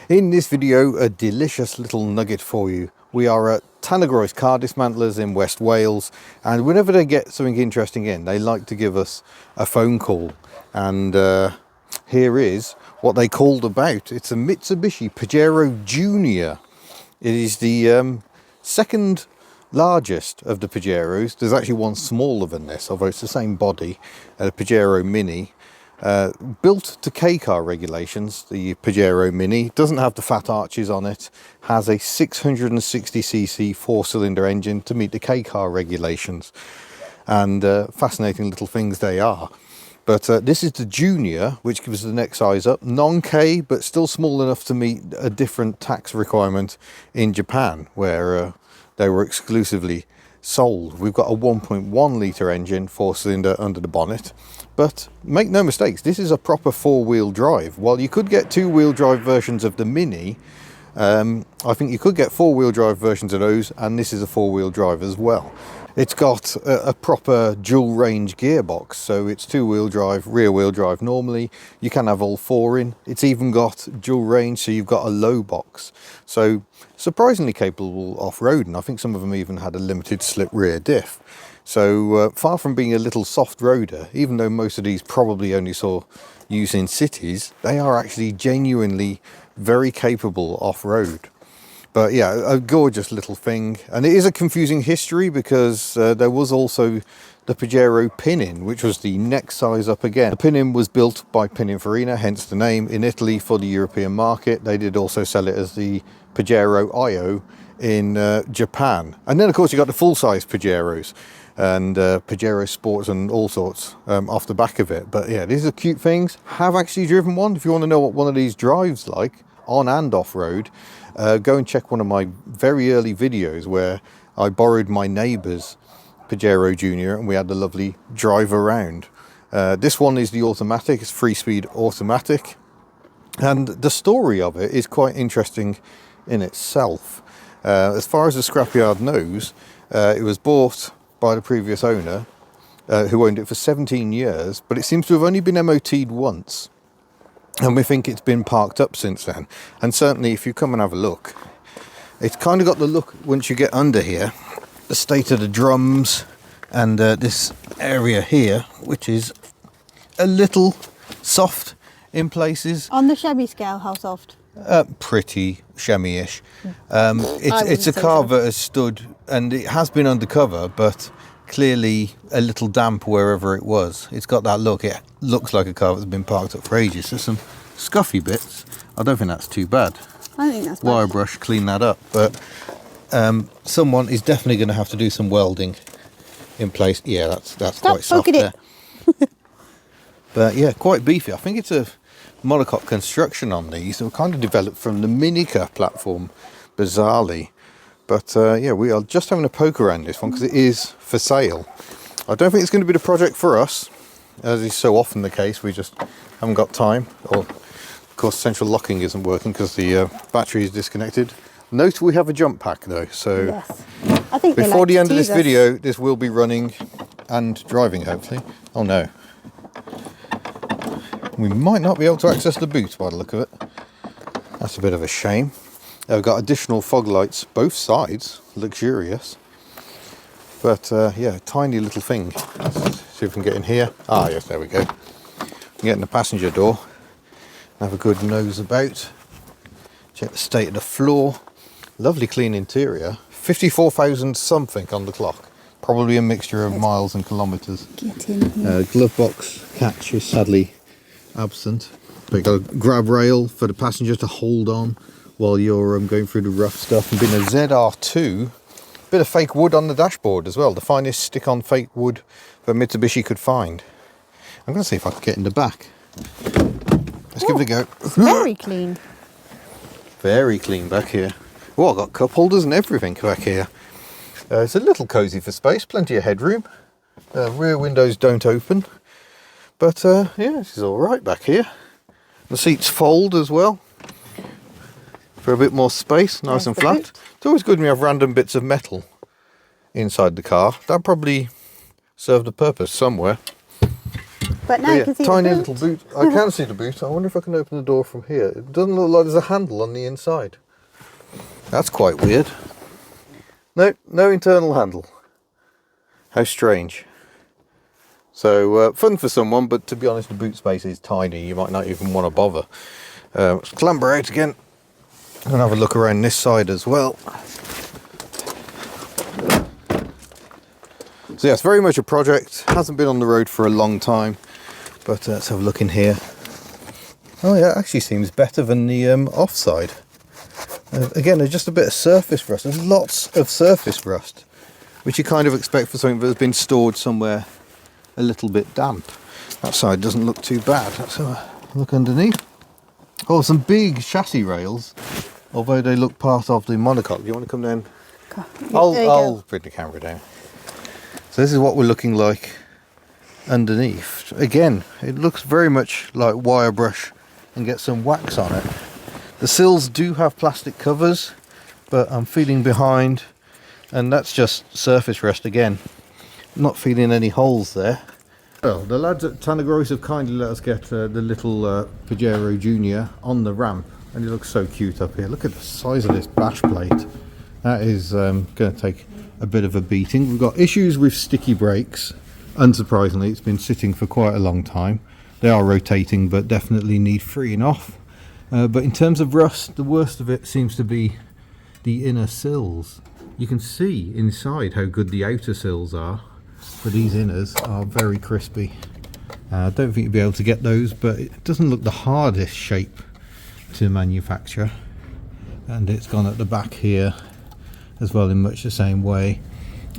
In this video, a delicious little nugget for you. We are at Tannegroy's Car Dismantlers in West Wales, and whenever they get something interesting in, they like to give us a phone call. And here is what they called about. It's a Mitsubishi Pajero Junior. It is the second largest of the Pajeros. There's actually one smaller than this, although it's the same body, a Pajero Mini. Built to K-car regulations, the Pajero Mini doesn't have the fat arches on it, has a 660cc four-cylinder engine to meet the K-car regulations, and fascinating little things they are. But this is the Junior, which gives the next size up, non-K, but still small enough to meet a different tax requirement in Japan, where they were exclusively sold. We've got a 1.1 litre engine, four-cylinder under the bonnet. But make no mistakes, this is a proper four-wheel drive. While you could get two-wheel drive versions of the Mini, I think you could get four-wheel drive versions of those, and this is a four-wheel drive as well. It's got a proper dual-range gearbox, so it's two-wheel drive, rear-wheel drive normally. You can have all four in. It's even got dual range, so you've got a low box. So surprisingly capable off-roading. I think some of them even had a limited slip rear diff. So far from being a little soft roader, even though most of these probably only saw use in cities, they are actually genuinely very capable off-road. But yeah, a gorgeous little thing. And it is a confusing history because there was also the Pajero Pinin, which was the next size up again. The Pinin was built by Pininfarina, hence the name, in Italy for the European market. They did also sell it as the Pajero Io in Japan. And then of course you got the full-size Pajeros and Pajero Sports and all sorts off the back of it. But yeah, these are cute things. Have actually driven one. If you want to know what one of these drives like on and off-road, go and check one of my very early videos where I borrowed my neighbour's Pajero Junior and we had the lovely drive around. This one is the automatic, it's 3-speed automatic, and the story of it is quite interesting in itself. As far as the scrapyard knows, it was bought by the previous owner, who owned it for 17 years, but it seems to have only been MOT'd once. And we think it's been parked up since then. And certainly if you come and have a look, it's kind of got the look, once you get under here, the state of the drums and this area here, which is a little soft in places. On the Chevy scale, how soft? Pretty chamois-ish. It's a car that has stood, and it has been undercover, but clearly a little damp wherever it was. It's got that look. It looks like a car that's been parked up for ages. There's some scuffy bits. I don't think that's too bad. I think that's bad. Wire brush, clean that up. But someone is definitely going to have to do some welding in place. Yeah, that's quite soft there. But yeah, quite beefy. I think it's a monocoque construction on these. They were kind of developed from the Minica platform, bizarrely. But yeah, we are just having a poke around this one because it is for sale. I don't think it's going to be the project for us, as is so often the case. We just haven't got time. Or, of course, central locking isn't working because the battery is disconnected. Note we have a jump pack though, so yes. I think before the end of this video, this will be running and driving, hopefully. Oh no. We might not be able to access the boot by the look of it. That's a bit of a shame. I've got additional fog lights both sides, luxurious. But yeah, tiny little thing. Let's see if we can get in here. Ah yes, there we go. Get in the passenger door. Have a good nose about. Check the state of the floor. Lovely clean interior. 54,000 something on the clock. Probably a mixture of miles and kilometres. Get in here. Glove box catch is sadly absent. But you've got a grab rail for the passenger to hold on while you're going through the rough stuff. And being a ZR2, bit of fake wood on the dashboard as well. The finest stick-on fake wood that Mitsubishi could find. I'm going to see if I can get in the back. Let's give it a go. It's very clean. Very clean back here. Oh, I've got cup holders and everything back here. It's a little cosy for space, plenty of headroom. Rear windows don't open. But yeah, this is all right back here. The seats fold as well for a bit more space, nice and flat. It's always good when you have random bits of metal inside the car. That probably served a purpose somewhere. But now But you yeah, can see tiny the little boot. I can see the boot. I wonder if I can open the door from here. It doesn't look like there's a handle on the inside. That's quite weird. No, no internal handle. How strange. So fun for someone, but to be honest, the boot space is tiny. You might not even want to bother. Let's clamber out again and have a look around this side as well. So yeah, it's very much a project. Hasn't been on the road for a long time, but let's have a look in here. Oh yeah, it actually seems better than the offside. Again, there's just a bit of surface rust. There's lots of surface rust, which you kind of expect for something that has been stored somewhere a little bit damp. That side doesn't look too bad. Let's have a look underneath. Oh, some big chassis rails, although they look part of the monocoque. Do you want to come down? I'll bring the camera down. So this is what we're looking like underneath. Again, it looks very much like wire brush and get some wax on it. The sills do have plastic covers, but I'm feeling behind, and that's just surface rust again. Not feeling any holes there. Well, the lads at Tanagros have kindly let us get the little Pajero Junior on the ramp, and it looks so cute up here. Look at the size of this bash plate. That is going to take a bit of a beating. We've got issues with sticky brakes. Unsurprisingly, it's been sitting for quite a long time. They are rotating, but definitely need freeing off. But in terms of rust, the worst of it seems to be the inner sills. You can see inside how good the outer sills are, but these inners are very crispy. I don't think you'll be able to get those, but it doesn't look the hardest shape to manufacture. And it's gone at the back here as well in much the same way.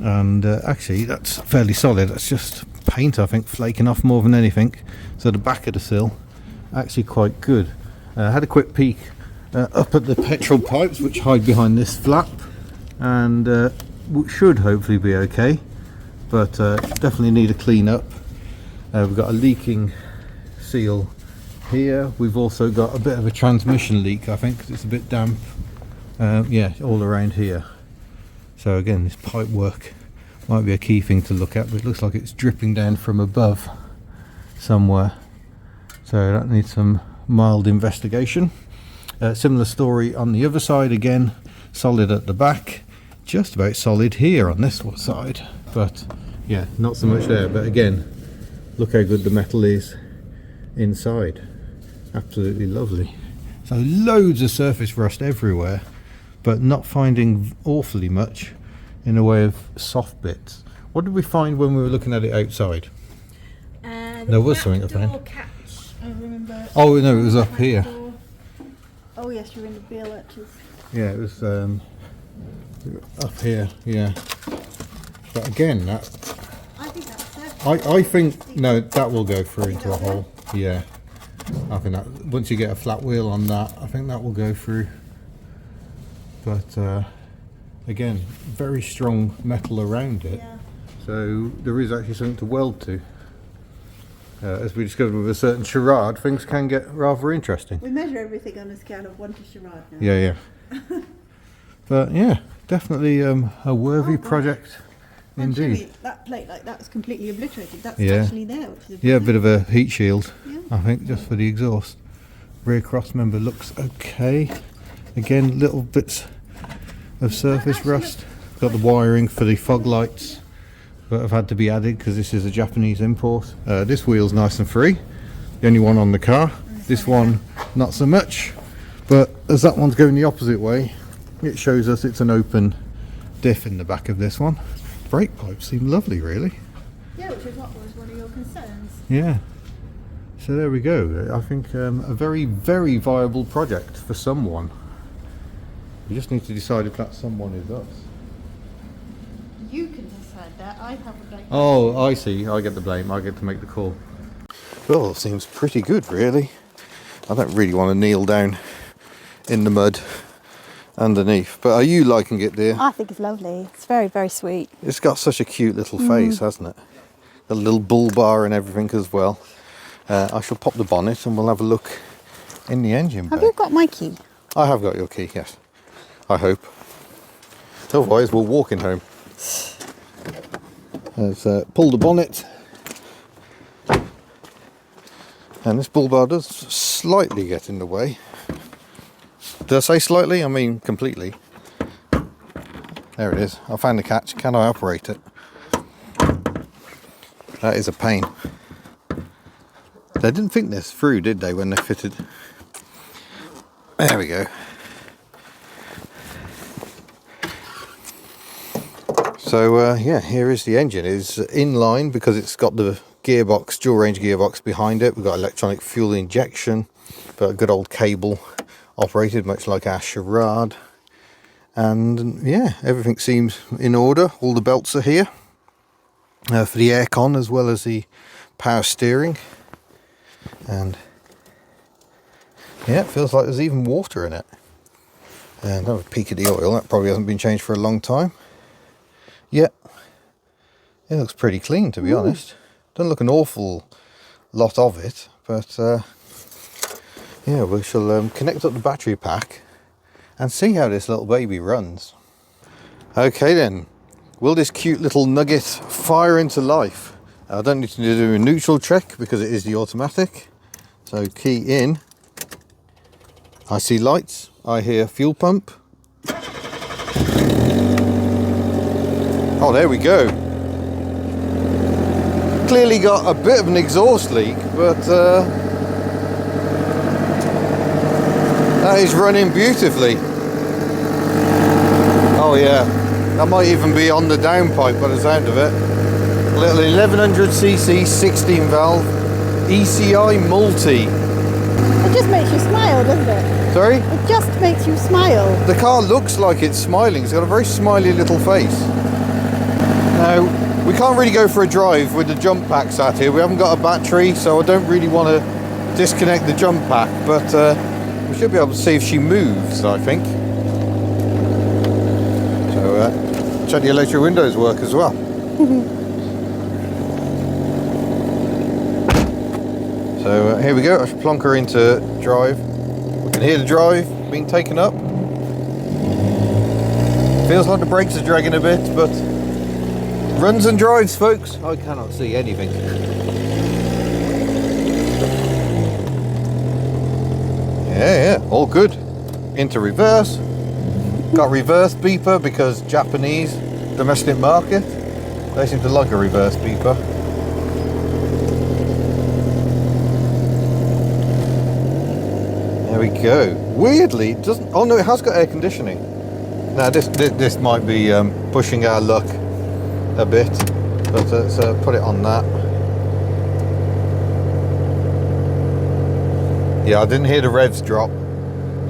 And actually that's fairly solid. That's just paint, I think, flaking off more than anything. So the back of the sill actually quite good. Had a quick peek up at the petrol pipes, which hide behind this flap, and should hopefully be okay, but definitely need a clean up. We've got a leaking seal here. We've also got a bit of a transmission leak, I think, 'cause it's a bit damp. Yeah, all around here. So again, this pipe work might be a key thing to look at, but it looks like it's dripping down from above somewhere, so that needs some mild investigation. Similar story on the other side. Again, solid at the back, just about solid here on this side, but yeah, not so much there. But again, look how good the metal is inside. Absolutely lovely. So loads of surface rust everywhere, but not finding awfully much in the way of soft bits. What did we find when we were looking at it outside? There was something I found. I remember. Oh no, it was up here. Oh yes, you're in the bill arches. Yeah, it was up here. Yeah, but again, that I think that's I think no, that will go through into a hole. Yeah, I think that once you get a flat wheel on that, I think that will go through. But again, very strong metal around it, Yeah. so there is actually something to weld to. As we discovered with a certain charade, things can get rather interesting. We measure everything on a scale of 1 to charade now. Yeah, yeah. But yeah, definitely a worthy project indeed. Actually, that plate like that is completely obliterated. That's Yeah. actually there. Which is Yeah, a bit of a heat shield, Yeah. I think, just for the exhaust. Rear cross member looks okay. Again, little bits of surface rust. Got the wiring for the fog lights that have had to be added because this is a Japanese import. This wheel's nice and free, the only one on the car. This one not so much, but as that one's going the opposite way, it shows us it's an open diff in the back of this one. Brake pipes seem lovely, really. Yeah, which is what was one of your concerns. Yeah, so there we go. I think a very, very viable project for someone. You just need to decide if that someone is us. You can decide that. I have a blame. Oh, I see. I get the blame. I get to make the call. Well, it seems pretty good, really. I don't really want to kneel down in the mud underneath. But are you liking it, dear? I think it's lovely. It's very, very sweet. It's got such a cute little face, hasn't it? A little bull bar and everything as well. I shall pop the bonnet and we'll have a look in the engine bay. Have you got my key? I have got your key, yes. I hope. Otherwise, we're walking home. Let's pull the bonnet. And this bull bar does slightly get in the way. Did I say slightly? I mean completely. There it is. I found the catch. Can I operate it? That is a pain. They didn't think this through, did they, when they fitted? There we go. So yeah, here is the engine. It's in line because it's got the gearbox, dual range gearbox behind it. We've got electronic fuel injection, but a good old cable operated, much like our charade. And yeah, everything seems in order. All the belts are here for the aircon as well as the power steering. And yeah, it feels like there's even water in it. And have a peek at the oil. That probably hasn't been changed for a long time. Yeah, it looks pretty clean, to be honest. Doesn't look an awful lot of it, but yeah, we shall connect up the battery pack and see how this little baby runs. Okay then, will this cute little nugget fire into life? I don't need to do a neutral check because it is the automatic. So key in. I see lights, I hear fuel pump. Oh, there we go. Clearly got a bit of an exhaust leak, but that is running beautifully. Oh yeah, that might even be on the downpipe by the sound of it. Little 1100cc 16 valve ECI multi. It just makes you smile, doesn't it? Sorry? It just makes you smile. The car looks like it's smiling. It's got a very smiley little face. Now, we can't really go for a drive with the jump pack sat here. We haven't got a battery, so I don't really want to disconnect the jump pack, but we should be able to see if she moves, I think. So, check the electric windows work as well. So here we go. I should plonk her into drive. We can hear the drive being taken up. Feels like the brakes are dragging a bit, but runs and drives, folks. I cannot see anything. Yeah, all good. Into reverse. Got reverse beeper because Japanese domestic market, they seem to like a reverse beeper. There we go. Weirdly, it doesn't. Oh no, it has got air conditioning. Now this might be pushing our luck a bit, but let's put it on that. Yeah, I didn't hear the revs drop,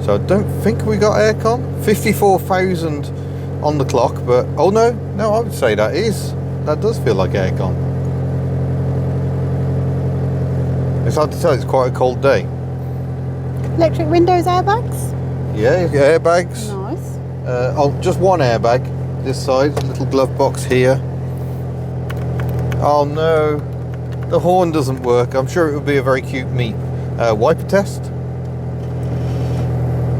so I don't think we got aircon. 54,000 on the clock, but oh no, I would say that does feel like aircon. It's hard to tell. It's quite a cold day. Electric windows, airbags? Yeah, airbags. Nice. Oh, just one airbag this side, a little glove box here. Oh no, the horn doesn't work. I'm sure it would be a very cute meet. Wiper test.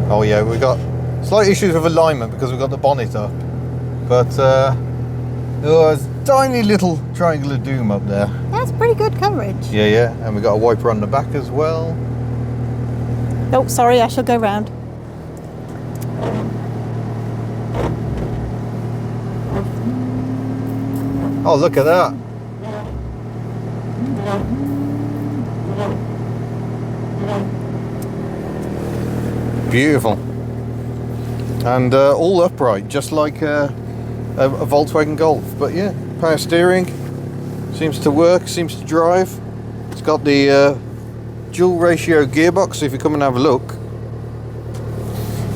Oh yeah, we've got slight issues with alignment because we've got the bonnet up. But there's a tiny little triangle of doom up there. That's pretty good coverage. Yeah, and we've got a wiper on the back as well. Oh, sorry, I shall go round. Oh, look at that. Beautiful. And all upright, just like a Volkswagen Golf. But yeah, power steering seems to work, seems to drive. It's got the dual ratio gearbox, so if you come and have a look,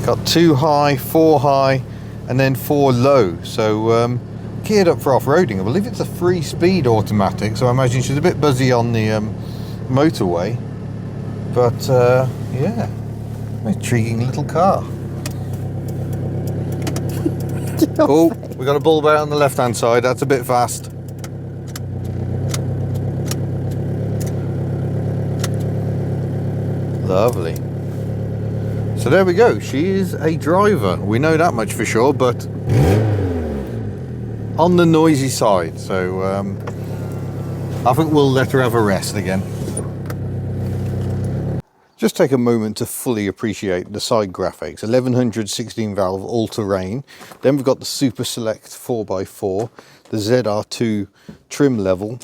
got 2 high, 4 high, and then 4 low. So geared up for off-roading. I believe it's a 3-speed automatic, so I imagine she's a bit buzzy on the motorway. But yeah, intriguing little car. Oh, we got a bulb out on the left-hand side. That's a bit fast. Lovely. So there we go. She is a driver. We know that much for sure, but on the noisy side. So I think we'll let her have a rest again. just take a moment to fully appreciate the side graphics. 1100 16 valve all-terrain. Then we've got the Super Select 4x4, the ZR2 trim level,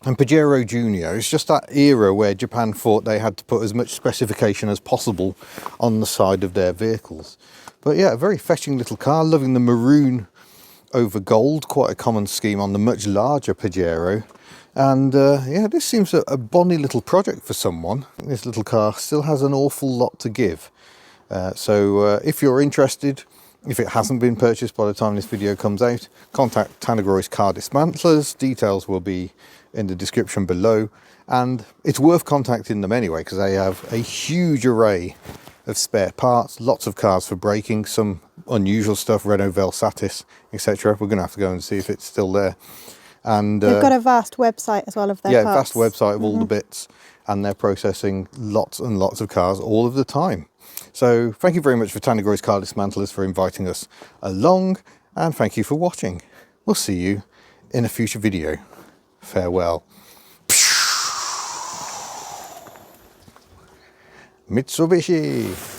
and Pajero Junior. It's just that era where Japan thought they had to put as much specification as possible on the side of their vehicles. But yeah, a very fetching little car. Loving the maroon over gold, quite a common scheme on the much larger Pajero. And yeah, this seems a bonny little project for someone. This little car still has an awful lot to give. So if you're interested, if it hasn't been purchased by the time this video comes out, contact Tanagroy's Car Dismantlers. Details will be in the description below, and it's worth contacting them anyway because they have a huge array of spare parts, lots of cars for braking, some unusual stuff, Renault Velsatis, etc. We're going to have to go and see if it's still there. And they've got a vast website as well of their parts. Vast website of all the bits, and they're processing lots and lots of cars all of the time. So thank you very much for Tanagroy's Car Dismantlers for inviting us along, and thank you for watching. We'll see you in a future video. Farewell. Mitsubishi.